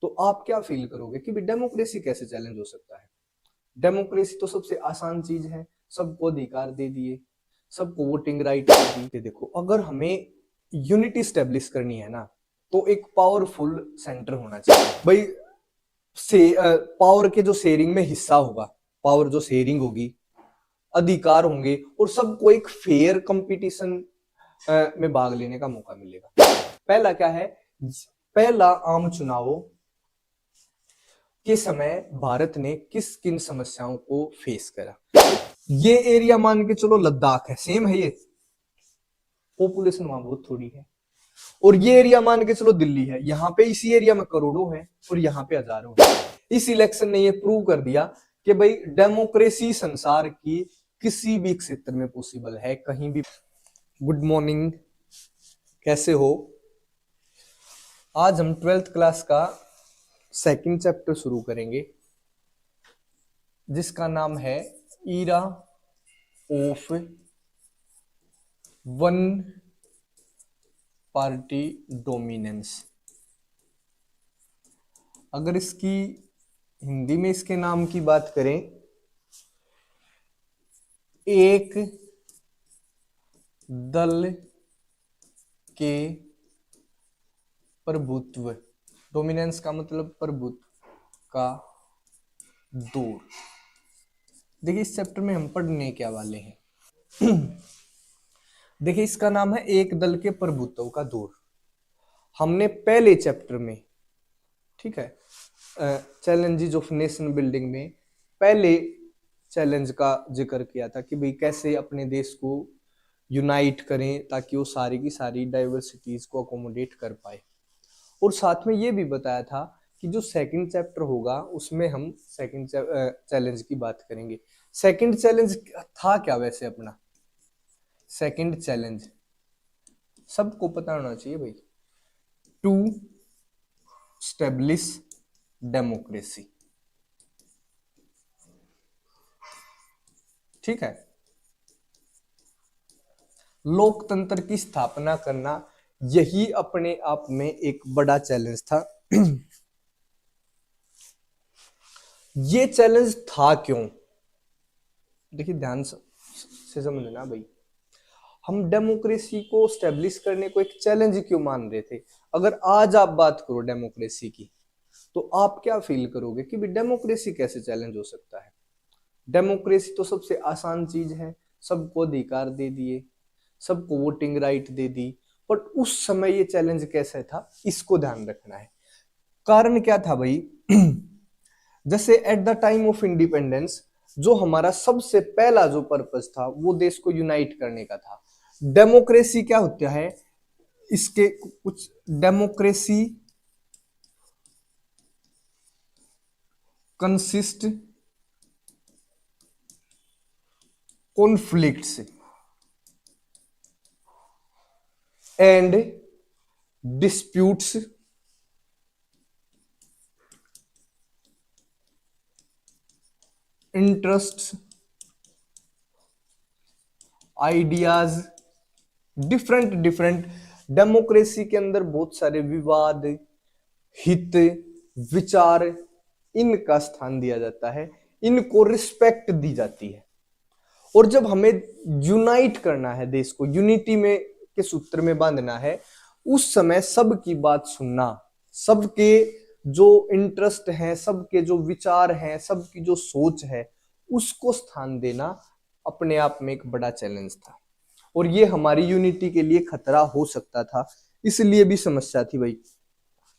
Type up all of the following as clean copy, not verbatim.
तो आप क्या फील करोगे कि डेमोक्रेसी कैसे चैलेंज हो सकता है? डेमोक्रेसी तो सबसे आसान चीज है, सबको अधिकार दे दिए, सबको वोटिंग राइट दे दी। देखो, अगर हमें यूनिटी स्टेब्लिश करनी है ना, तो एक पावरफुल सेंटर होना चाहिए भाई। से पावर के जो शेयरिंग में हिस्सा होगा, पावर जो शेयरिंग होगी, अधिकार होंगे, और सबको एक फेयर कंपटीशन में भाग लेने का मौका मिलेगा। पहला क्या है? पहला आम चुनावों के समय भारत ने किस किन समस्याओं को फेस करा। ये एरिया मान के चलो लद्दाख है, सेम है, ये पॉपुलेशन वहां बहुत थोड़ी है। और ये एरिया मान के चलो दिल्ली है, यहाँ पे इसी एरिया में करोड़ों है और यहाँ पे हजारों है। इस इलेक्शन ने ये प्रूव कर दिया कि भाई डेमोक्रेसी संसार की किसी भी क्षेत्र में पॉसिबल है, कहीं भी। गुड मॉर्निंग, कैसे हो? आज हम 12th क्लास का सेकंड चैप्टर शुरू करेंगे, जिसका नाम है era of one party dominance. अगर इसकी हिंदी में इसके नाम की बात करें, एक दल के प्रभुत्व, डोमिनेंस का मतलब प्रभुत्व का दौर। देखिए, इस चैप्टर में हम पढ़ने क्या वाले हैं। देखिए, इसका नाम है एक दल के प्रभुत्व का दौर। हमने पहले चैप्टर में, ठीक है, चैलेंजेस ऑफ नेशन बिल्डिंग में पहले चैलेंज का जिक्र किया था कि भाई कैसे अपने देश को यूनाइट करें ताकि वो सारी की सारी डाइवर्सिटीज को अकोमोडेट कर पाए। और साथ में ये भी बताया था कि जो सेकंड चैप्टर होगा उसमें हम सेकंड चैलेंज की बात करेंगे। सेकंड चैलेंज था क्या वैसे अपना? सेकंड चैलेंज सबको पता होना चाहिए भाई, टू स्टेब्लिश डेमोक्रेसी। ठीक है, लोकतंत्र की स्थापना करना, यही अपने आप में एक बड़ा चैलेंज था। ये चैलेंज था क्यों? देखिए, ध्यान से समझना भाई, हम डेमोक्रेसी को स्टेब्लिश करने को एक चैलेंज क्यों मान रहे थे? अगर आज आप बात करो डेमोक्रेसी की, तो आप क्या फील करोगे कि डेमोक्रेसी कैसे चैलेंज हो सकता है? डेमोक्रेसी तो सबसे आसान चीज है, सबको अधिकार दे दिए, सबको voting right they the. But उस समय ये चैलेंज कैसे था, इसको ध्यान रखना है। कारण क्या था भाई? जैसे at the time of independence, जो हमारा सबसे पहला जो पर्पस था वो देश को यूनाइट करने का था। डेमोक्रेसी क्या होता है, इसके कुछ, democracy consist conflicts and disputes interests ideas, different different. Democracy के अंदर बहुत सारे विवाद, हित, विचार, इनका स्थान दिया जाता है, इनको रिस्पेक्ट दी जाती है। और जब हमें यूनाइट करना है, देश को यूनिटी में के सूत्र में बांधना है, उस समय सबकी बात सुनना, सबके जो इंटरेस्ट हैं, सबके जो विचार हैं, सबकी जो सोच है, उसको स्थान देना अपने आप में एक बड़ा चैलेंज था। और ये हमारी यूनिटी के लिए खतरा हो सकता था, इसलिए भी समस्या थी भाई।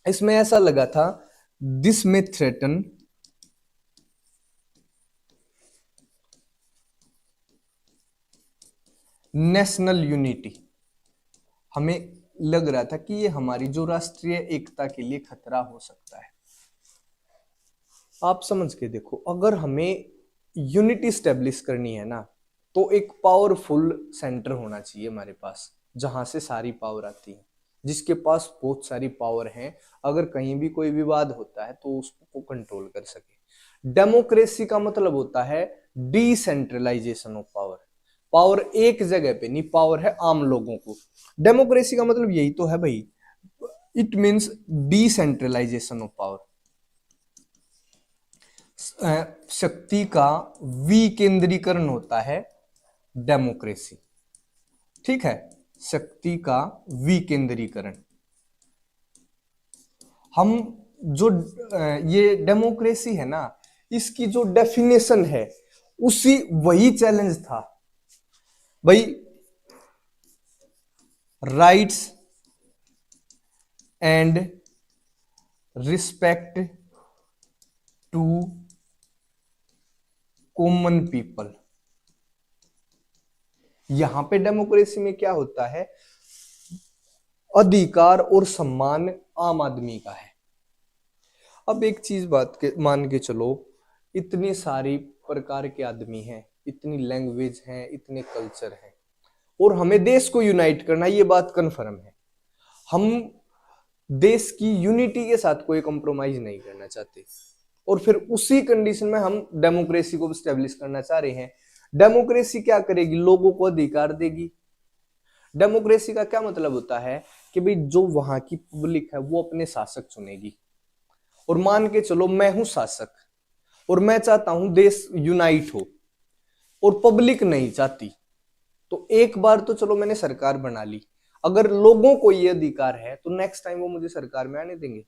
इसमें ऐसा लगा था, दिस में थ्रेटन नेशनल यूनिटी। हमें लग रहा था कि ये हमारी जो राष्ट्रीय एकता के लिए खतरा हो सकता है। आप समझ के देखो, अगर हमें यूनिटी स्टेब्लिश करनी है ना, तो एक पावरफुल सेंटर होना चाहिए हमारे पास, जहां से सारी पावर आती है, जिसके पास बहुत सारी पावर है। अगर कहीं भी कोई विवाद होता है तो उसको कंट्रोल कर सके। डेमोक्रेसी का मतलब होता है डिसेंट्रलाइजेशन ऑफ पावर। पावर एक जगह पे नहीं, पावर है आम लोगों को। डेमोक्रेसी का मतलब यही तो है भाई, it means decentralisation of power. शक्ति का विकेंद्रीकरण होता है डेमोक्रेसी। ठीक है, शक्ति का विकेंद्रीकरण। हम जो ये डेमोक्रेसी है ना, इसकी जो डेफिनेशन है उसी वही चैलेंज था भाई, rights and respect to common people. यहां पे डेमोक्रेसी में क्या होता है, अधिकार और सम्मान आम आदमी का है। अब एक चीज बात के मान के चलो, इतनी सारी प्रकार के आदमी हैं, इतनी लैंग्वेज हैं, इतने कल्चर हैं, और हमें देश को यूनाइट करना, ये बात कन्फर्म है। हम देश की यूनिटी के साथ कोई कंप्रोमाइज नहीं करना चाहते, और फिर उसी कंडीशन में हम डेमोक्रेसी को स्टेब्लिश करना चाह रहे हैं। डेमोक्रेसी क्या करेगी, लोगों को अधिकार देगी। डेमोक्रेसी का क्या मतलब होता है कि भाई जो वहां की पब्लिक है वो अपने शासक चुनेगी, और मान के चलो मैं हूं शासक और मैं चाहता हूं देश यूनाइट हो और पब्लिक नहीं चाहती, तो एक बार तो चलो मैंने सरकार बना ली, अगर लोगों को ये अधिकार है तो नेक्स्ट टाइम वो मुझे सरकार में आने देंगे?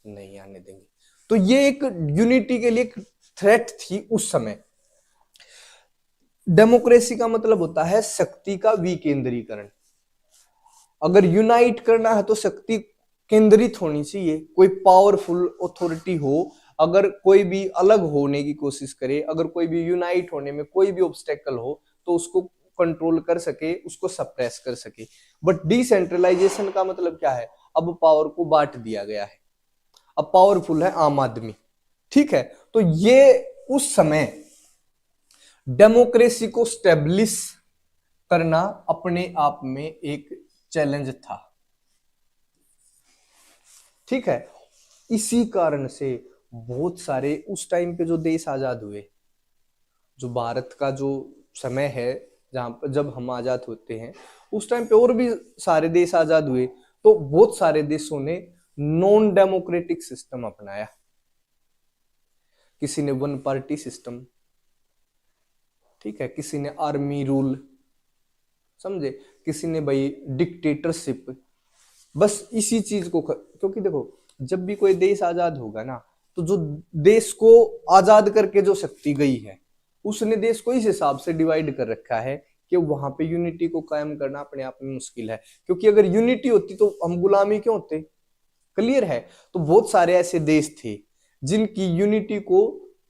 नहीं आने देंगे। तो ये एक यूनिटी के लिए एक थ्रेट थी उस समय। डेमोक्रेसी का मतलब होता है शक्ति का विकेंद्रीकरण। अगर यूनाइट करना है तो शक्ति केंद्रित होनी चाहिए, कोई पावरफुल अथॉरिटी हो, अगर कोई भी अलग होने की कोशिश करे, अगर कोई भी यूनाइट होने में कोई भी ऑब्स्टेकल हो तो उसको कंट्रोल कर सके, उसको सप्रेस कर सके। बट डिसेंट्रलाइजेशन का मतलब क्या है, अब पावर को बांट दिया गया है, अब पावरफुल है आम आदमी। ठीक है, तो ये उस समय डेमोक्रेसी को स्टेब्लिश करना अपने आप में एक चैलेंज था। ठीक है, इसी कारण से बहुत सारे उस टाइम पे जो देश आजाद हुए, जो भारत का जो समय है जहां पर जब हम आजाद होते हैं, उस टाइम पे और भी सारे देश आजाद हुए, तो बहुत सारे देशों ने नॉन डेमोक्रेटिक सिस्टम अपनाया। किसी ने वन पार्टी सिस्टम, ठीक है, किसी ने आर्मी रूल, समझे, किसी ने भाई डिक्टेटरशिप। बस इसी चीज को क्योंकि देखो जब भी कोई देश आजाद होगा ना, तो जो देश को आजाद करके जो शक्ति गई है उसने देश को इस हिसाब से डिवाइड कर रखा है कि वहां पे यूनिटी को कायम करना अपने आप में मुश्किल है। क्योंकि अगर यूनिटी होती तो हम गुलामी क्यों होते? क्लियर है। तो बहुत सारे ऐसे देश थे जिनकी यूनिटी को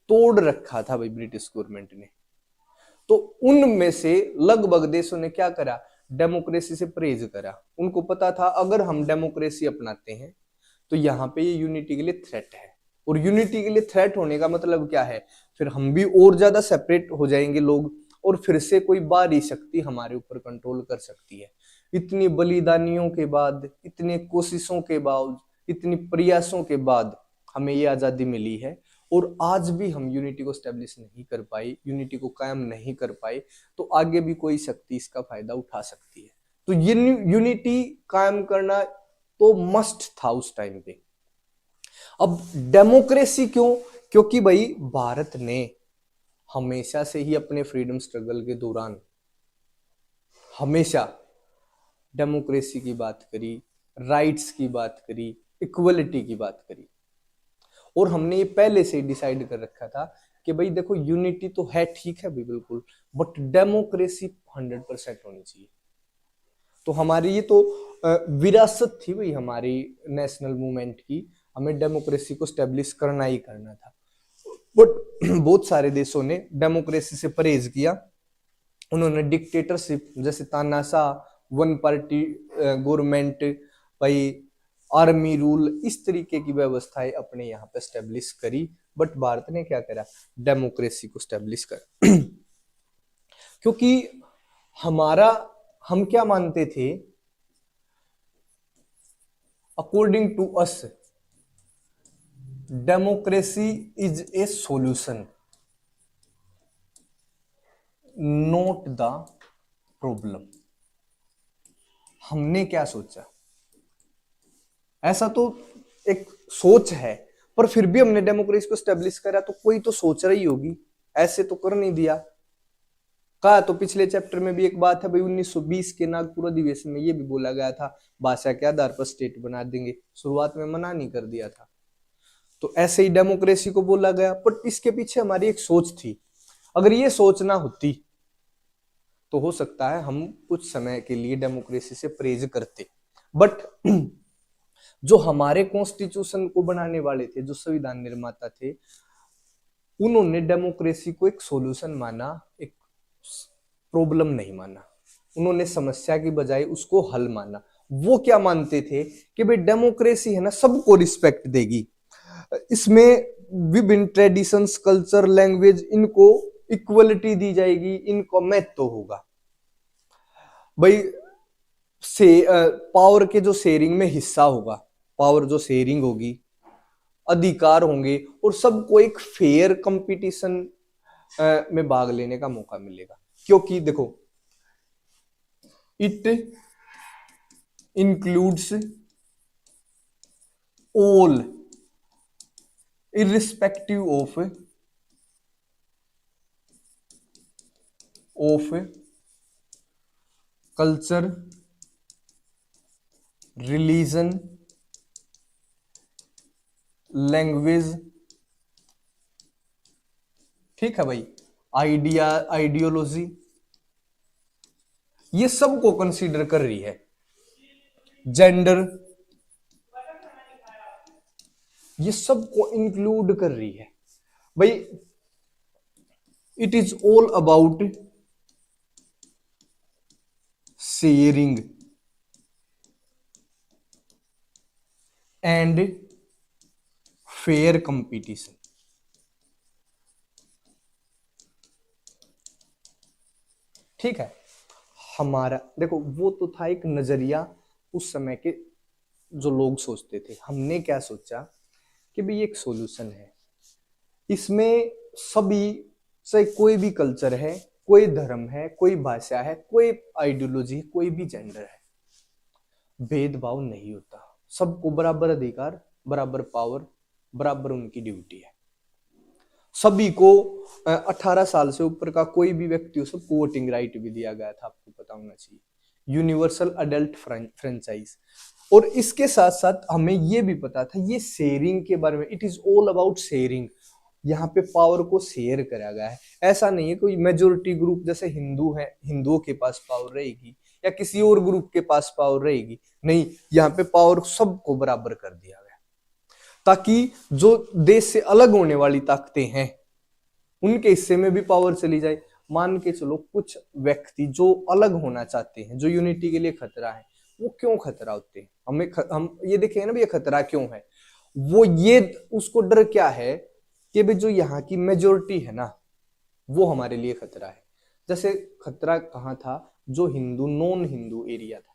तोड़ रखा था भाई ब्रिटिश गवर्नमेंट ने, तो उनमें से लगभग देशों ने क्या करा, डेमोक्रेसी से परहेज करा। उनको पता था अगर हम डेमोक्रेसी अपनाते हैं तो यहाँ पे ये यूनिटी के लिए थ्रेट है, और यूनिटी के लिए थ्रेट होने का मतलब क्या है, फिर हम भी और ज्यादा सेपरेट हो जाएंगे लोग, और फिर से कोई बाहरी शक्ति हमारे ऊपर कंट्रोल कर सकती है। इतनी बलिदानियों के बाद, इतने कोशिशों के बाद, इतनी प्रयासों के बाद हमें ये आजादी मिली है, और आज भी हम यूनिटी को स्टेब्लिश नहीं कर पाए, यूनिटी को कायम नहीं कर पाए, तो आगे भी कोई शक्ति इसका फायदा उठा सकती है। तो ये यूनिटी कायम करना तो मस्ट था उस टाइम पे। अब डेमोक्रेसी क्यों? क्योंकि भाई भारत ने हमेशा से ही अपने फ्रीडम स्ट्रगल के दौरान हमेशा डेमोक्रेसी की बात करी, राइट्स की बात करी, इक्वलिटी की बात करी, और हमने ये पहले से डिसाइड कर रखा था कि भाई देखो यूनिटी तो है, ठीक है भाई बिल्कुल, बट डेमोक्रेसी 100% होनी चाहिए। तो हमारी ये तो विरासत थी भाई हमारी नेशनल मूवमेंट की, हमें डेमोक्रेसी को स्टेब्लिश करना ही करना था। बट बहुत सारे देशों ने डेमोक्रेसी से परहेज किया, उन्होंने डिक्टेटरशिप जैसे तानाशाह, वन पार्टी गवर्नमेंट, भाई आर्मी रूल, इस तरीके की व्यवस्थाएं अपने यहाँ पे स्टेब्लिश करी। बट भारत ने क्या करा, डेमोक्रेसी को स्टेब्लिश कर क्योंकि हम क्या मानते थे, according to us democracy is a solution, not the problem. हमने क्या सोचा, ऐसा तो एक सोच है, पर फिर भी हमने डेमोक्रेसी को स्टेब्लिश करा, तो कोई तो सोच रही होगी, ऐसे तो कर नहीं दिया। कहा तो पिछले चैप्टर में भी एक बात है भाई, 1920 के नागपुर अधिवेशन में ये भी बोला गया था भाषा के आधार पर स्टेट बना देंगे, शुरुआत में मना नहीं कर दिया था। तो ऐसे ही डेमोक्रेसी को बोला गया, पर इसके पीछे हमारी एक सोच थी। अगर ये सोच ना होती तो हो सकता है हम कुछ समय के लिए डेमोक्रेसी से परहेज करते, बट जो हमारे कॉन्स्टिट्यूशन को बनाने वाले थे, जो संविधान निर्माता थे, उन्होंने डेमोक्रेसी को एक सॉल्यूशन माना, एक प्रॉब्लम नहीं माना। उन्होंने समस्या की बजाय उसको हल माना। वो क्या मानते थे कि भाई डेमोक्रेसी है ना, सबको रिस्पेक्ट देगी, इसमें विभिन्न ट्रेडिशंस, कल्चर, लैंग्वेज, इनको इक्वलिटी दी जाएगी, इनको महत्व होगा भाई। पावर के जो शेयरिंग में हिस्सा होगा, पावर जो शेयरिंग होगी, अधिकार होंगे, और सबको एक फेयर कंपटीशन में भाग लेने का मौका मिलेगा। क्योंकि देखो, it includes all irrespective of culture, religion, language, ठीक है भाई, आइडियोलॉजी, ये सबको कंसीडर कर रही है। जेंडर, ये सबको इंक्लूड कर रही है भाई। It is all about sharing and fair competition. ठीक है, हमारा देखो वो तो था एक नजरिया, उस समय के जो लोग सोचते थे। हमने क्या सोचा कि भाई एक सॉल्यूशन है, इसमें सभी, चाहे कोई भी कल्चर है, कोई धर्म है, कोई भाषा है, कोई आइडियोलॉजी, कोई भी जेंडर है, भेदभाव नहीं होता, सबको बराबर अधिकार, बराबर पावर, बराबर उनकी ड्यूटी है। सभी को 18 साल से ऊपर का कोई भी व्यक्ति हो, सबको वोटिंग राइट भी दिया गया था, आपको पता होना चाहिए, यूनिवर्सल अडल्ट फ्रेंचाइज। और इसके साथ साथ हमें ये भी पता था, ये शेयरिंग के बारे में, it is all about sharing. यहाँ पे पावर को शेयर करा गया है। ऐसा नहीं है कोई मेजोरिटी ग्रुप जैसे हिंदू है, हिंदुओं के पास पावर रहेगी या किसी और ग्रुप के पास पावर रहेगी, नहीं, यहाँ पे पावर सबको बराबर कर दिया गया, ताकि जो देश से अलग होने वाली ताकतें हैं उनके हिस्से में भी पावर चली जाए। मान के चलो कुछ व्यक्ति जो अलग होना चाहते हैं, जो यूनिटी के लिए खतरा है, वो क्यों खतरा होते हैं, हम ये देखेंगे ना भी ये खतरा क्यों है। वो ये उसको डर क्या है कि भाई जो यहाँ की मेजोरिटी है ना, वो हमारे लिए खतरा है। जैसे खतरा कहाँ था, जो हिंदू नॉन हिंदू एरिया था,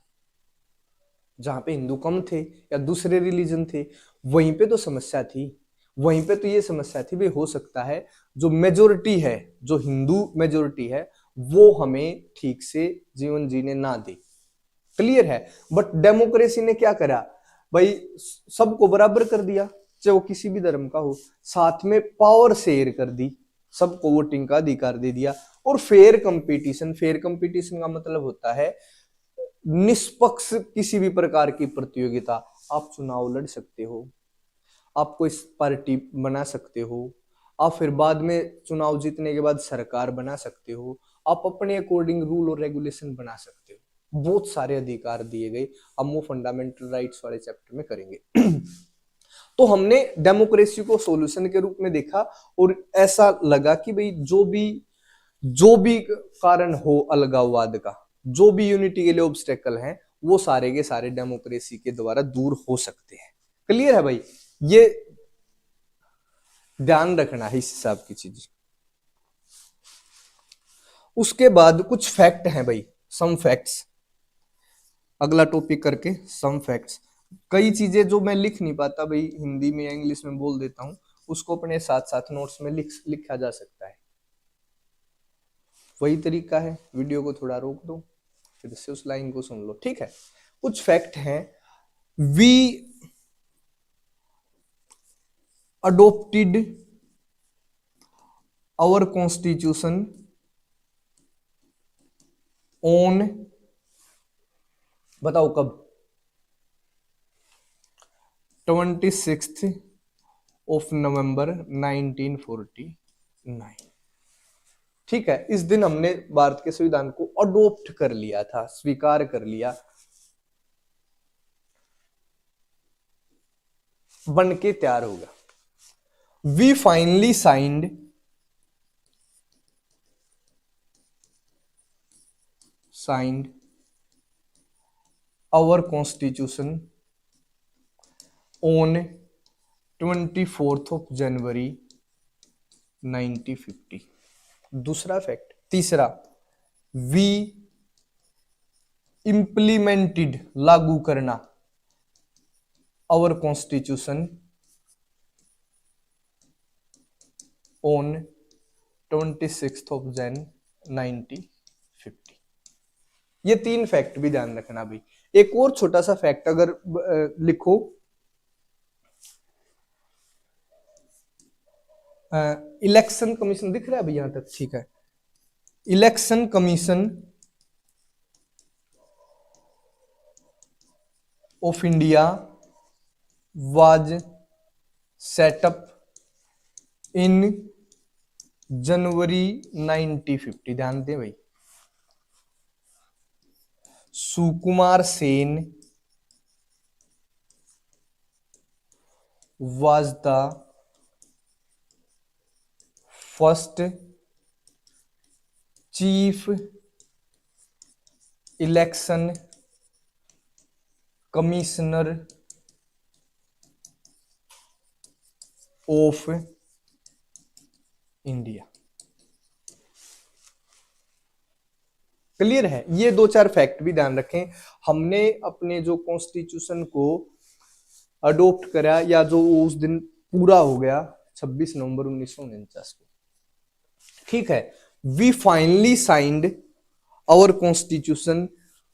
जहां पे हिंदू कम थे या दूसरे रिलीजन थे, वहीं पे तो समस्या थी। वहीं पे तो ये समस्या थी भाई, हो सकता है जो मेजोरिटी है, जो हिंदू मेजोरिटी है, वो हमें ठीक से जीवन जीने ना दे। क्लियर है। बट डेमोक्रेसी ने क्या करा भाई, सबको बराबर कर दिया, चाहे वो किसी भी धर्म का हो, साथ में पावर शेयर कर दी, सबको वोटिंग का अधिकार दे दिया, और फेयर कंपटीशन। फेयर कंपटीशन का मतलब होता है निष्पक्ष किसी भी प्रकार की प्रतियोगिता। आप चुनाव लड़ सकते हो, आप कोई पार्टी बना सकते हो, आप फिर बाद में चुनाव जीतने के बाद सरकार बना सकते हो, आप अपने अकॉर्डिंग रूल और रेगुलेशन बना सकते हो। बहुत सारे अधिकार दिए गए, हम वो फंडामेंटल राइट्स वाले चैप्टर में करेंगे। तो हमने डेमोक्रेसी को सॉल्यूशन के रूप में देखा, और ऐसा लगा कि भाई जो भी कारण हो अलगाववाद का, जो भी यूनिटी के लिए ऑब्स्टेकल हैं, वो सारे के सारे डेमोक्रेसी के द्वारा दूर हो सकते हैं। क्लियर है भाई, ये ध्यान रखना है इस हिसाब की चीज। उसके बाद कुछ फैक्ट हैं भाई, सम फैक्ट्स, अगला टॉपिक करके सम फैक्ट्स। कई चीजें जो मैं लिख नहीं पाता भाई, हिंदी में या इंग्लिश में बोल देता हूं, उसको अपने साथ साथ नोट्स में लिखा जा सकता है। वही तरीका है, वीडियो को थोड़ा रोक दो, फिर से उस लाइन को सुन लो, ठीक है। कुछ फैक्ट हैं। We adopted our constitution on, बताओ कब, 26 नवंबर 1949। ठीक है, इस दिन हमने भारत के संविधान को अडॉप्ट कर लिया था, स्वीकार कर लिया, बन के तैयार हो गया। We finally signed our constitution on 24 January 1950। दूसरा फैक्ट। तीसरा, वी इम्प्लीमेंटेड, लागू करना, our constitution on 26 Jan 1950। ये 3 फैक्ट भी ध्यान रखना भाई। एक और छोटा सा फैक्ट अगर लिखो, इलेक्शन कमीशन दिख रहा है अभी यहां तक, ठीक है। Election commission of India was set up in January 1950। ध्यान दें भाई, Sukumar Sen was the first chief election commissioner of India. Clear है? ये 2-4 फैक्ट भी ध्यान रखें। हमने अपने जो कॉन्स्टिट्यूशन को अडॉप्ट करा, या जो उस दिन पूरा हो गया 26 नवंबर 1949 को, ठीक है। We finally signed our constitution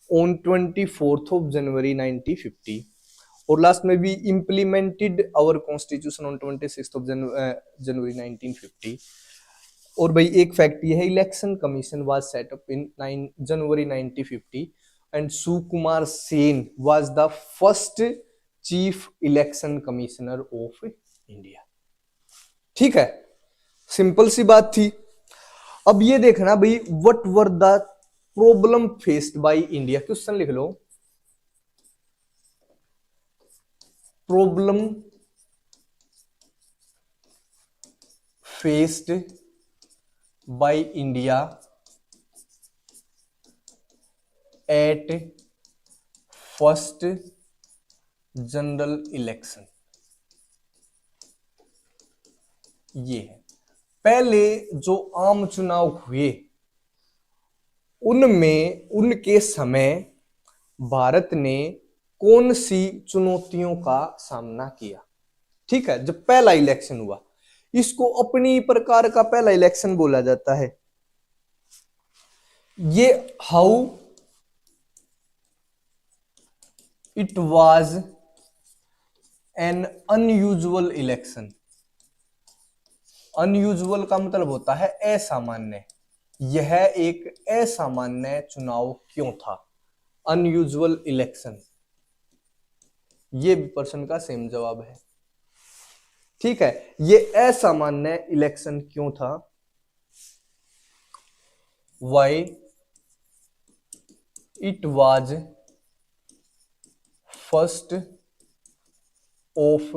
on 24 January 1950। और लास्ट में भी implemented our constitution on 26 January 1950। और भाई एक फैक्ट ये है, election commission was set up in January 1950 and Sukumar Sen was the first chief election commissioner of India. ठीक है, सिंपल सी बात थी। अब ये देखना भाई, what were the problem faced by India. Question लिख लो, problem faced by India at first general election. ये है, पहले जो आम चुनाव हुए उनमें उनके समय भारत ने कौन सी चुनौतियों का सामना किया। ठीक है, जब पहला इलेक्शन हुआ, इसको अपनी प्रकार का पहला इलेक्शन बोला जाता है। ये how it was an unusual election. Unusual का मतलब होता है असामान्य। यह एक असामान्य चुनाव क्यों था, अनयूजुअल इलेक्शन। ये भी प्रश्न का सेम जवाब है। ठीक है, ये असामान्य इलेक्शन क्यों था, why it was first of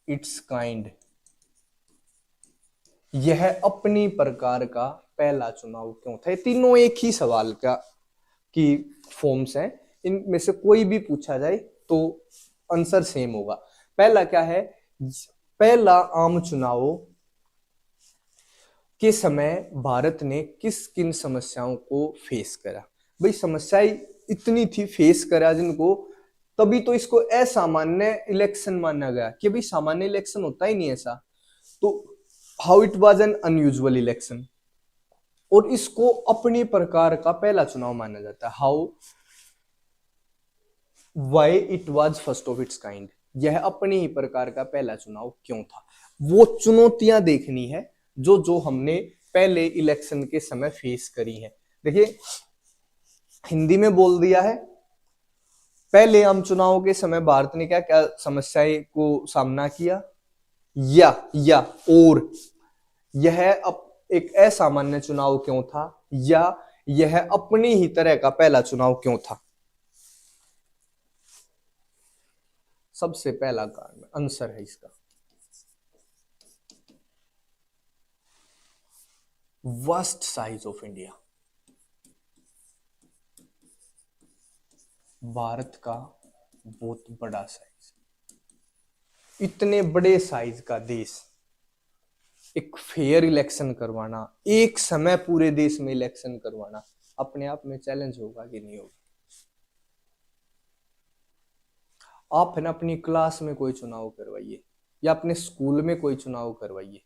its kind. यह अपनी प्रकार का पहला चुनाव क्यों था। ये तीनों एक ही सवाल का की फॉर्म्स हैं, इनमें से कोई भी पूछा जाए तो आंसर सेम होगा। पहला क्या है, पहला आम चुनाव के समय भारत ने किस किन समस्याओं को फेस करा। भाई समस्याएं इतनी थी फेस करा जिनको, तभी तो इसको असामान्य इलेक्शन माना गया कि भाई सामान्य इलेक्शन होता ही नहीं ऐसा। तो how it was an unusual election, और इसको अपनी प्रकार का पहला चुनाव माना जाता है। How why it was first of its kind. यह अपने ही प्रकार का पहला चुनाव क्यों था। वो चुनौतियां देखनी है जो जो हमने पहले इलेक्शन के समय फेस करी है। देखिए हिंदी में बोल दिया है, पहले आम चुनाव के समय भारत ने क्या क्या समस्याएं को सामना किया, या और यह एक असामान्य चुनाव क्यों था, या यह अपनी ही तरह का पहला चुनाव क्यों था। सबसे पहला कारण आंसर है इसका vast size of India. Bharat का बहुत बड़ा साइज, इतने बड़े साइज का देश, एक फेयर इलेक्शन करवाना, एक समय पूरे देश में इलेक्शन करवाना अपने आप में चैलेंज होगा कि नहीं होगा। आप है ना अपनी क्लास में कोई चुनाव करवाइए या अपने स्कूल में कोई चुनाव करवाइए,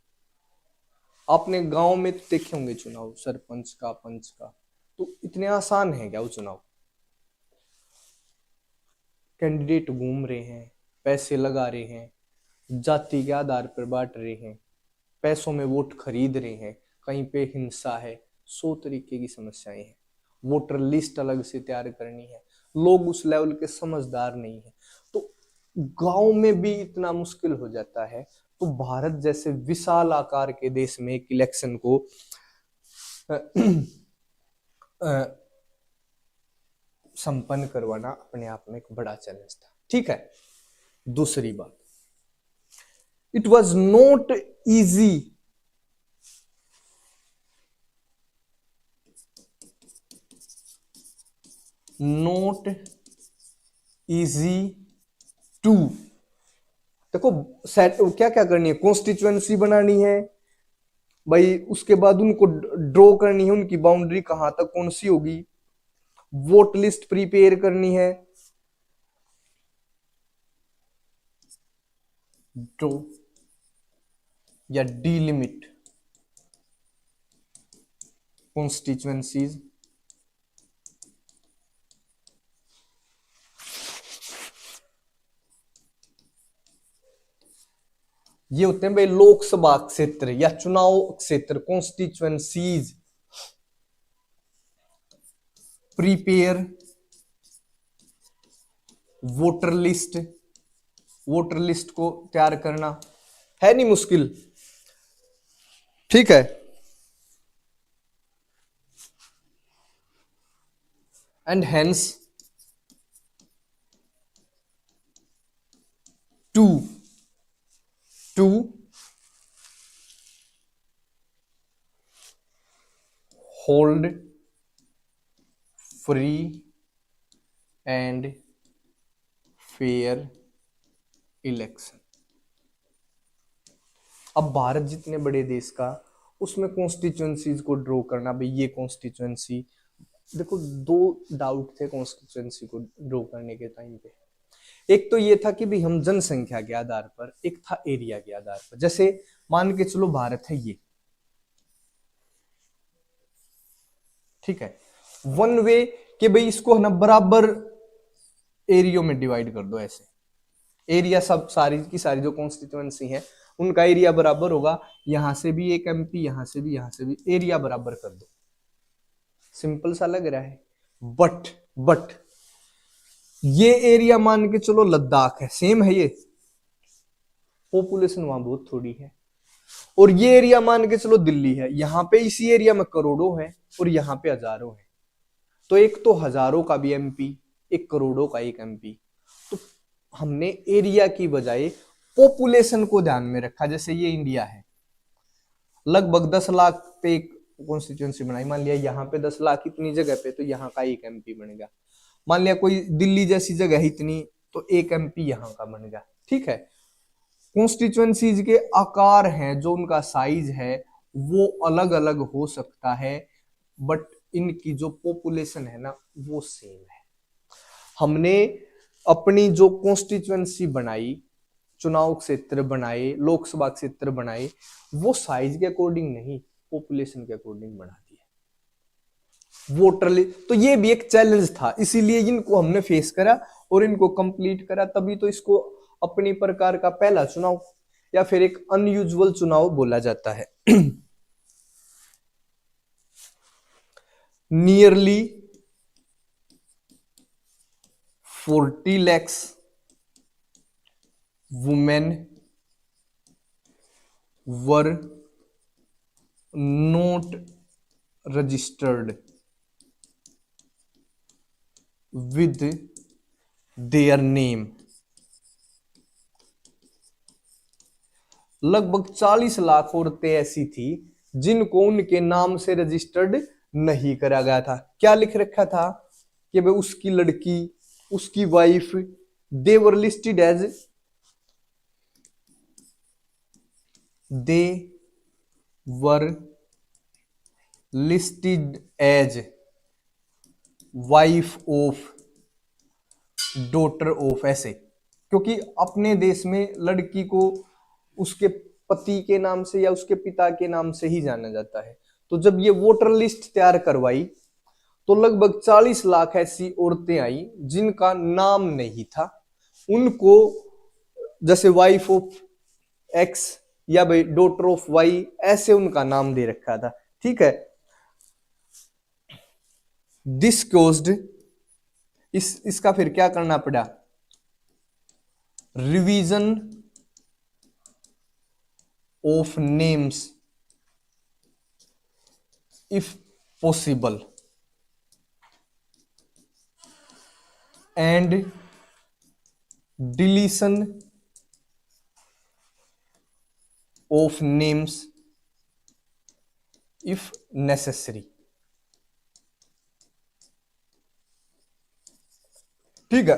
आपने गांव में तो देखे होंगे चुनाव सरपंच का, पंच का, तो इतने आसान है क्या वो चुनाव। कैंडिडेट घूम रहे हैं, पैसे लगा रहे हैं, जाति के आधार पर बांट रहे हैं, पैसों में वोट खरीद रहे हैं, कहीं पे हिंसा है, 100 तरीके की समस्याएं हैं, वोटर लिस्ट अलग से तैयार करनी है, लोग उस लेवल के समझदार नहीं है, तो गांव में भी इतना मुश्किल हो जाता है। तो भारत जैसे विशाल आकार के देश में एक इलेक्शन को संपन्न करवाना अपने आप में एक बड़ा चैलेंज था। ठीक है, दूसरी बात, it was not easy to, देखो सेट क्या क्या करनी है, कॉन्स्टिट्यूएंसी बनानी है भाई, उसके बाद उनको ड्रॉ करनी है, उनकी बाउंड्री कहां तक कौन सी होगी, वोट लिस्ट प्रिपेयर करनी है, ड्रॉ या डीलिमिट कॉन्स्टिट्यूएंसीज, ये होते हैं भाई लोकसभा क्षेत्र या चुनाव क्षेत्र, constituencies, prepare voter list, voter list को तैयार करना है नहीं मुश्किल। ठीक है, and hence to hold free and fair election। अब भारत जितने बड़े देश का, उसमें कॉन्स्टिट्यूएंसीज को ड्रॉ करना, भाई ये कॉन्स्टिट्यूएंसी, देखो दो डाउट थे कॉन्स्टिट्यूएंसी को ड्रॉ करने के टाइम पे। एक तो ये था कि भाई हम जनसंख्या के आधार पर, एक था एरिया के आधार पर। जैसे मान के चलो भारत है ये, ठीक है, वन वे कि भाई इसको है ना बराबर एरियो में डिवाइड कर दो, ऐसे एरिया सब सारी की सारी जो कॉन्स्टिट्यूएंसी है उनका एरिया बराबर होगा, यहां से भी एक एमपी, यहां से भी, एरिया बराबर कर दो। सिंपल सा लग रहा है, बट ये एरिया मान के चलो लद्दाख है, सेम है ये, पॉपुलेशन वहां बहुत थोड़ी है, और ये एरिया मान के चलो दिल्ली है, यहां पे इसी एरिया में करोड़ों है और यहां पे हजारों है, तो एक तो हजारों का भी एमपी, एक करोड़ों का एक एमपी। तो हमने एरिया की बजाय पॉपुलेशन को ध्यान में रखा। जैसे ये इंडिया है, लगभग 10 लाख पे एक कॉन्स्टिट्यूएंसी बनाई, मान लिया यहाँ पे 10 लाख इतनी जगह पे, तो यहाँ का एक एमपी बनेगा। मान लिया कोई दिल्ली जैसी जगह है इतनी, तो एक एमपी यहाँ का बनेगा। ठीक है, कॉन्स्टिट्यूएंसीज के आकार हैं, जो उनका साइज है वो अलग अलग हो सकता है, बट इनकी जो पॉपुलेशन है ना वो सेम है। हमने अपनी जो कॉन्स्टिट्यूएंसी बनाई, चुनाव क्षेत्र बनाए, लोकसभा क्षेत्र बनाए, वो साइज के अकॉर्डिंग नहीं, पॉपुलेशन के अकॉर्डिंग बना दिए। वोटर लिस्ट, तो ये भी एक चैलेंज था, इसीलिए इनको हमने फेस करा और इनको कंप्लीट करा, तभी तो इसको अपनी प्रकार का पहला चुनाव या फिर एक अनयूजुअल चुनाव बोला जाता है। Nearly 40 lakhs women were not registered with their name। लगभग 40 लाख औरतें ऐसी थी जिनको उनके नाम से रजिस्टर्ड नहीं करा गया था। क्या लिख रखा था कि भाई उसकी लड़की, उसकी wife, they were listed as, they were listed as wife of, daughter of, ऐसे। क्योंकि अपने देश में लड़की को उसके पति के नाम से या उसके पिता के नाम से ही जाना जाता है। तो जब ये वोटर लिस्ट तैयार करवाई तो लगभग 40 लाख ऐसी औरतें आई जिनका नाम नहीं था। उनको जैसे वाइफ ऑफ एक्स या भाई डॉटर ऑफ वाई, ऐसे उनका नाम दे रखा था। ठीक है। दिस कॉज्ड, इसका फिर क्या करना पड़ा, revision of names if possible and deletion of names if necessary. ठीक है।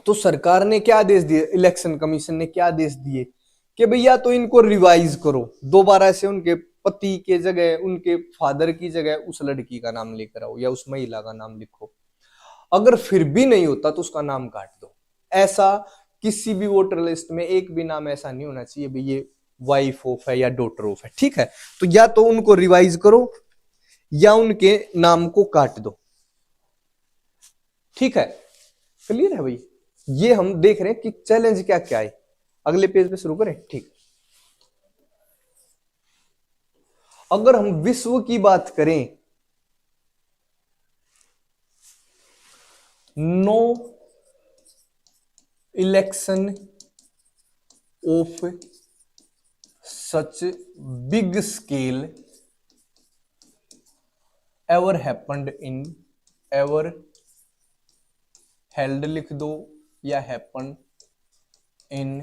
तो सरकार ने क्या आदेश दिए, इलेक्शन कमीशन ने क्या आदेश दिए कि भैया तो इनको रिवाइज करो, दोबारा से उनके पति के जगह, उनके फादर की जगह उस लड़की का नाम लेकर आओ या उस महिला का नाम लिखो। अगर फिर भी नहीं होता तो उसका नाम काट दो। ऐसा किसी भी वोटर लिस्ट में एक भी नाम ऐसा नहीं होना चाहिए भाई ये वाइफ ऑफ है या डॉटर ऑफ है। ठीक है। तो या तो उनको रिवाइज करो या उनके नाम को काट दो। ठीक है, क्लियर है भाई। ये हम देख रहे हैं कि चैलेंज क्या क्या है। अगले पेज पे शुरू करें। ठीक, अगर हम विश्व की बात करें, no election of such big scale ever happened in, ever held लिख दो या हैपन इन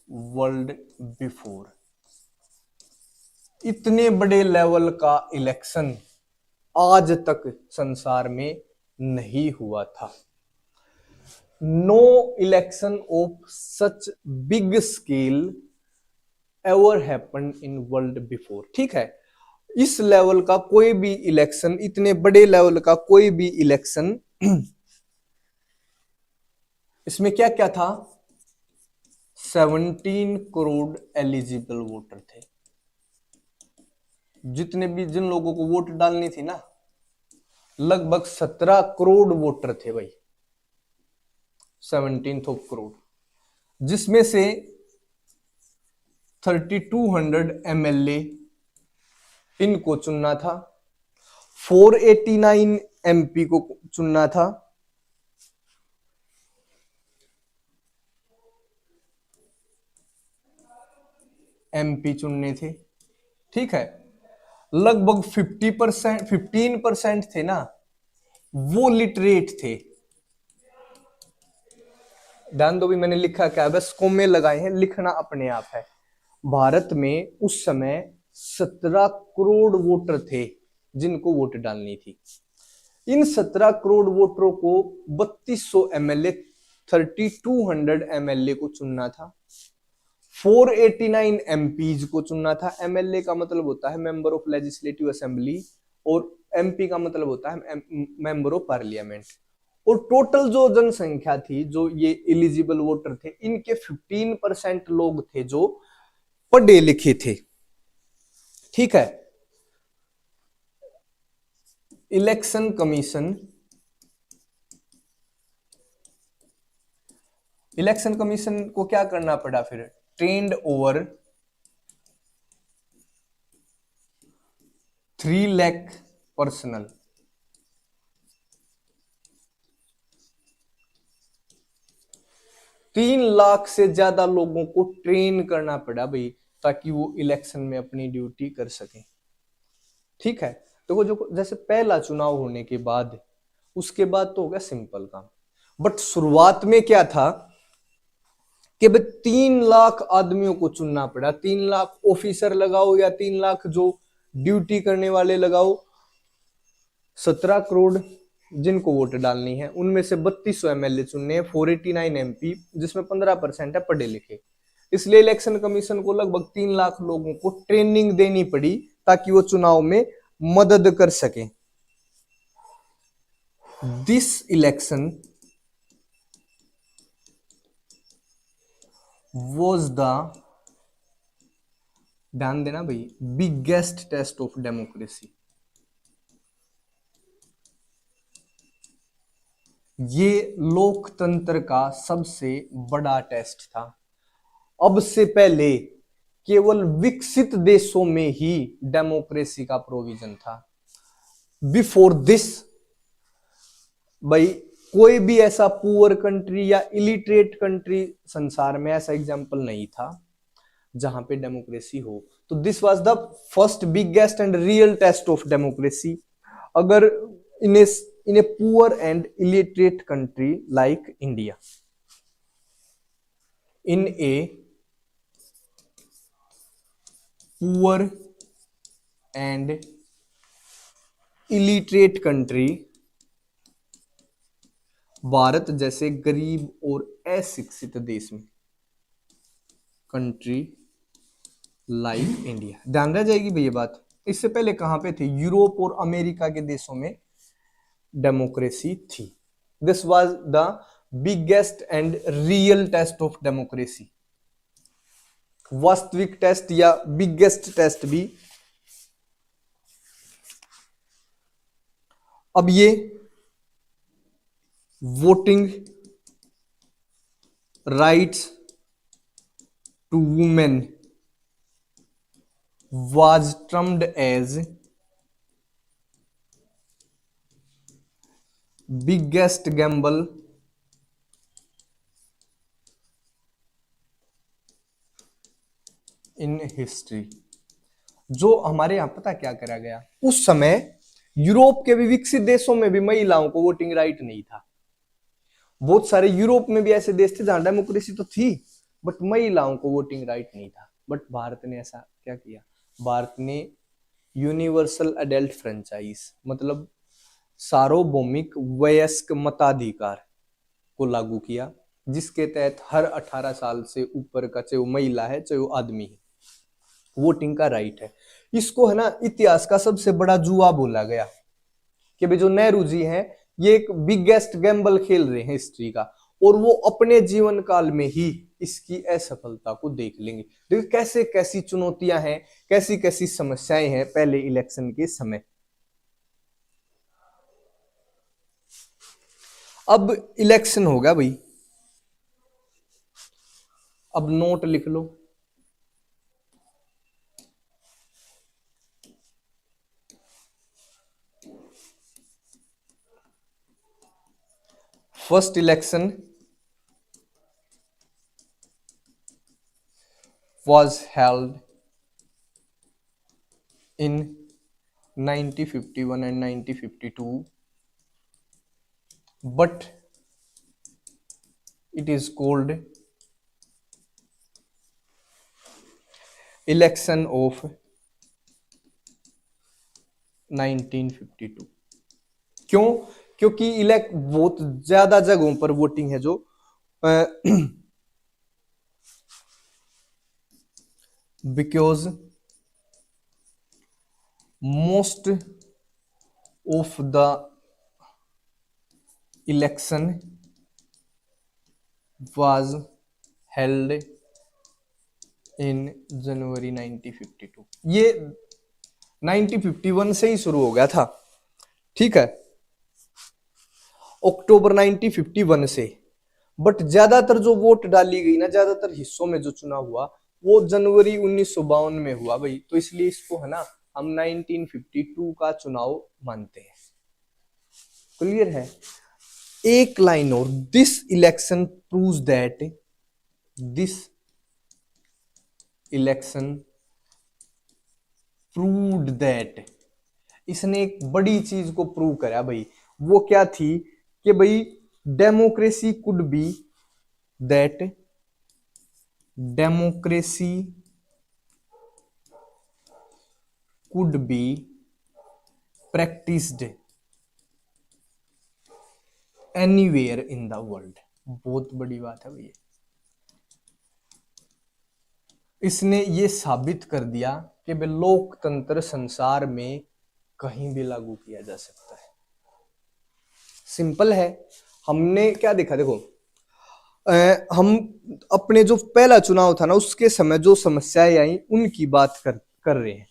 वर्ल्ड बिफोर। इतने बड़े लेवल का इलेक्शन आज तक संसार में नहीं हुआ था। No election of such big scale ever happened in world before. ठीक है। इस लेवल का कोई भी इलेक्शन, इतने बड़े लेवल का कोई भी इलेक्शन, इसमें क्या क्या था, 17 करोड़ एलिजिबल वोटर थे। जितने भी जिन लोगों को वोट डालनी थी ना, लगभग 17 करोड़ वोटर थे भाई, 17 करोड़, जिसमें से 3200 एमएलए इनको चुनना था, 489 एमपी को चुनना था, एमपी चुनने थे। ठीक है। लगभग 50%, 15% थे ना, वो लिटरेट थे। ध्यान दो भी, मैंने लिखा क्या है, बस कोमे लगाए हैं, लिखना अपने आप है। भारत में उस समय 17 करोड़ वोटर थे जिनको वोट डालनी थी। इन 17 करोड़ वोटरों को 3200 एमएलए, 3200 एमएलए को चुनना था, 489 एमपीज को चुनना था। एमएलए का मतलब होता है मेंबर ऑफ लेजिस्लेटिव असेंबली और एमपी का मतलब होता है मेंबर ऑफ पार्लियामेंट। और टोटल जो जनसंख्या थी, जो ये एलिजिबल वोटर थे, इनके 15% लोग थे जो पढ़े लिखे थे। ठीक है। इलेक्शन कमीशन इलेक्शन कमीशन को क्या करना पड़ा फिर, trend over 3 lakh personal, 3 lakh से ज्यादा लोगों को ट्रेन करना पड़ा भाई, ताकि वो इलेक्शन में अपनी ड्यूटी कर सके। ठीक है, तो जो जैसे पहला चुनाव होने के बाद, उसके बाद तो हो गया सिंपल काम, बट शुरुआत में क्या था कि भाई 3 लाख आदमियों को चुनना पड़ा, 3 लाख ऑफिसर लगाओ या 3 लाख जो ड्यूटी करने वाले लगाओ, 17 करोड़ जिनको वोट डालनी है, उनमें से 3200 एमएलए चुनने हैं, 489 एमपी, जिसमें 15% है पढ़े लिखे। इसलिए इलेक्शन कमीशन को लगभग 3 लाख लोगों को ट्रेनिंग देनी पड़ी ताकि वो चुनाव में मदद कर सके। दिस इलेक्शन वॉज द, ध्यान देना भाई, बिगेस्ट टेस्ट ऑफ डेमोक्रेसी। ये लोकतंत्र का सबसे बड़ा टेस्ट था। अब से पहले केवल विकसित देशों में ही डेमोक्रेसी का प्रोविजन था। बिफोर दिस भाई कोई भी ऐसा पुअर कंट्री या इलिटरेट कंट्री संसार में ऐसा एग्जांपल नहीं था जहां पे डेमोक्रेसी हो। तो this was the first biggest and real test of democracy. अगर in a poor and illiterate country like India, in a poor and illiterate country, Bharat जैसे गरीब और अशिक्षित देश में, कंट्री लाइक इंडिया, ध्यान रह जाएगी भैया बात। इससे पहले कहां पे थे, यूरोप और अमेरिका के देशों में डेमोक्रेसी थी। This was the biggest and real test of democracy. वास्तविक टेस्ट या बिगेस्ट टेस्ट भी। अब ये voting rights to women was termed as biggest gamble in history. जो हमारे यहां पता क्या करा गया, उस समय यूरोप के भी विकसित देशों में भी महिलाओं को वोटिंग राइट नहीं था। बहुत सारे यूरोप में भी ऐसे देश थे जहां डेमोक्रेसी तो थी बट महिलाओं को वोटिंग राइट नहीं था। बट भारत ने ऐसा क्या किया, भारत ने यूनिवर्सल एडल्ट फ्रेंचाइज मतलब सार्वभौमिक वयस्क मताधिकार को लागू किया, जिसके तहत हर 18 साल से ऊपर का, चाहे वो महिला है चाहे वो आदमी है, वोटिंग का राइट है। इसको है ना इतिहास का सबसे बड़ा जुआ बोला गया कि भाई जो नेहरू जी हैं ये एक बिगेस्ट गैम्बल खेल रहे हैं हिस्ट्री का, और वो अपने जीवन काल में ही इसकी असफलता को देख लेंगे। देखिए कैसे कैसी चुनौतियां हैं, कैसी कैसी समस्याएं हैं पहले इलेक्शन के समय। अब इलेक्शन होगा भाई, अब नोट लिख लो। First election was held in 1951 and 1952, but it is called election of 1952। क्यों? क्योंकि बहुत ज्यादा जगहों पर वोटिंग है जो because most of the election was held in January 1952। ये 1951 से ही शुरू हो गया था, ठीक है, अक्टूबर 1951 से। बट ज्यादातर जो वोट डाली गई ना, ज्यादातर हिस्सों में जो चुनाव हुआ वो जनवरी 1952 में हुआ भाई, तो इसलिए इसको है ना हम 1952 का चुनाव मानते हैं। क्लियर है? एक लाइन और, this election proves that, this election proved that, इसने एक बड़ी चीज को प्रूव करा भाई। वो क्या थी कि भाई democracy could be, that democracy could be practised anywhere in the world. बहुत बड़ी बात है भैया, इसने ये साबित कर दिया कि भाई लोकतंत्र संसार में कहीं भी लागू किया जा सकता है। सिंपल है। हमने क्या देखा, देखो हम अपने जो पहला चुनाव था ना उसके समय जो समस्याएं आई उनकी बात कर रहे हैं।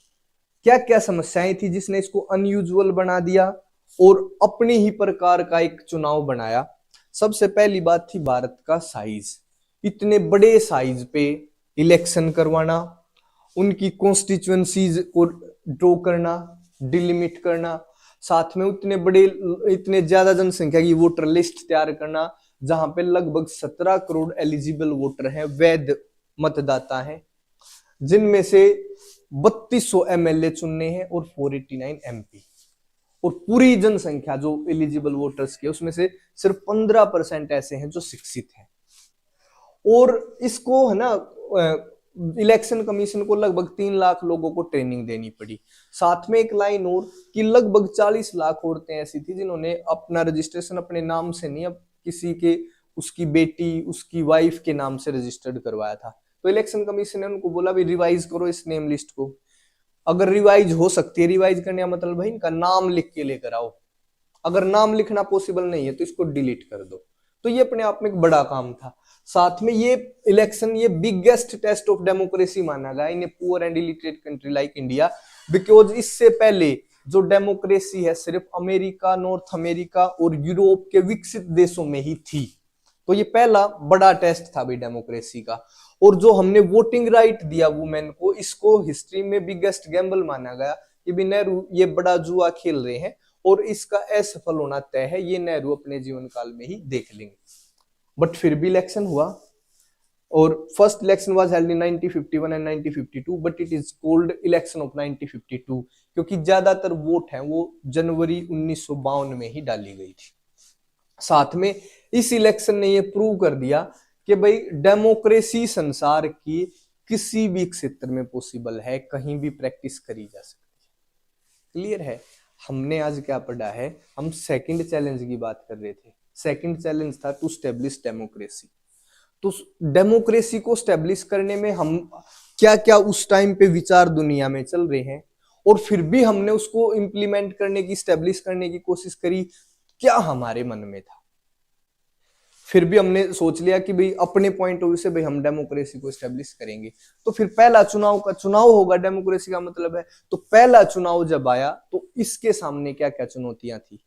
क्या क्या समस्याएं थी जिसने इसको अनयूजुअल बना दिया और अपने ही प्रकार का एक चुनाव बनाया। सबसे पहली बात थी भारत का साइज, इतने बड़े साइज पे इलेक्शन करवाना, उनकी कॉन्स्टिट्यूएंसीज को ड्रॉ करना, डिलिमिट करना, साथ में इतने ज्यादा जनसंख्या की वोटर लिस्ट तैयार करना जहां पे लगभग 17 करोड़ एलिजिबल वोटर हैं, वैध मतदाता हैं, जिनमें से 3200 एमएलए चुनने हैं और 489 एमपी, और पूरी जनसंख्या जो एलिजिबल वोटर्स की उसमें से सिर्फ 15% ऐसे हैं जो शिक्षित हैं। और इसको है ना इलेक्शन कमीशन को लगभग 3 लाख लोगों को ट्रेनिंग देनी पड़ी। साथ में एक लाइन और कि लगभग 40 लाख औरतें ऐसी थी जिन्होंने अपना रजिस्ट्रेशन अपने नाम से नहीं, अब किसी के, उसकी बेटी, उसकी वाइफ के नाम से रजिस्टर्ड करवाया था। तो इलेक्शन कमीशन ने उनको बोला भी रिवाइज करो इस नेम लिस्ट को। अगर रिवाइज हो सकती है, रिवाइज करने का मतलब भाई इनका नाम लिख के लेकर आओ, अगर नाम लिखना पॉसिबल नहीं है तो इसको डिलीट कर दो। तो ये अपने आप में एक बड़ा काम था। साथ में ये इलेक्शन ये बिगेस्ट टेस्ट ऑफ डेमोक्रेसी माना गया in a poor and illiterate country like India, because इससे पहले जो डेमोक्रेसी है सिर्फ अमेरिका, नॉर्थ अमेरिका और यूरोप के विकसित देशों में ही थी। तो ये पहला बड़ा टेस्ट था भाई डेमोक्रेसी का। और जो हमने वोटिंग राइट दिया वुमेन को, इसको हिस्ट्री में बिगेस्ट गैम्बल माना गया कि भी नेहरू ये बड़ा जुआ खेल रहे हैं और इसका असफल होना तय है, ये नेहरू अपने जीवन काल में ही देख लेंगे। बट फिर भी इलेक्शन हुआ और first election was held in 1951 and 1952, but it is called election of 1952 क्योंकि ज्यादातर वोट हैं वो जनवरी 1952 में ही डाली गई थी। साथ में इस इलेक्शन ने ये प्रूव कर दिया कि भाई डेमोक्रेसी संसार की किसी भी क्षेत्र में पॉसिबल है, कहीं भी प्रैक्टिस करी जा सकती है। क्लियर है? हमने आज क्या पढ़ा है, हम सेकंड चैलेंज की बात कर रहे थे। सेकंड चैलेंज था टू स्टेब्लिश डेमोक्रेसी। तो डेमोक्रेसी को स्टेब्लिश करने में हम क्या क्या उस टाइम पे विचार दुनिया में चल रहे हैं और फिर भी हमने उसको इंप्लीमेंट करने की, स्टेब्लिश करने की कोशिश करी, क्या हमारे मन में था। फिर भी हमने सोच लिया कि भाई अपने पॉइंट ऑफ व्यू से भाई हम डेमोक्रेसी को स्टेब्लिश करेंगे। तो फिर पहला चुनाव होगा, डेमोक्रेसी का मतलब है। तो पहला चुनाव जब आया तो इसके सामने क्या क्या चुनौतियां थी,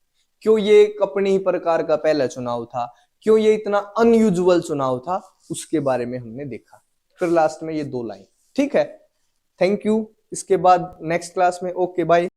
क्यों ये अपने ही प्रकार का पहला चुनाव था, क्यों ये इतना अनयूजुअल चुनाव था, उसके बारे में हमने देखा। फिर लास्ट में ये 2 लाइन। ठीक है, थैंक यू। इसके बाद नेक्स्ट क्लास में, ओके बाय।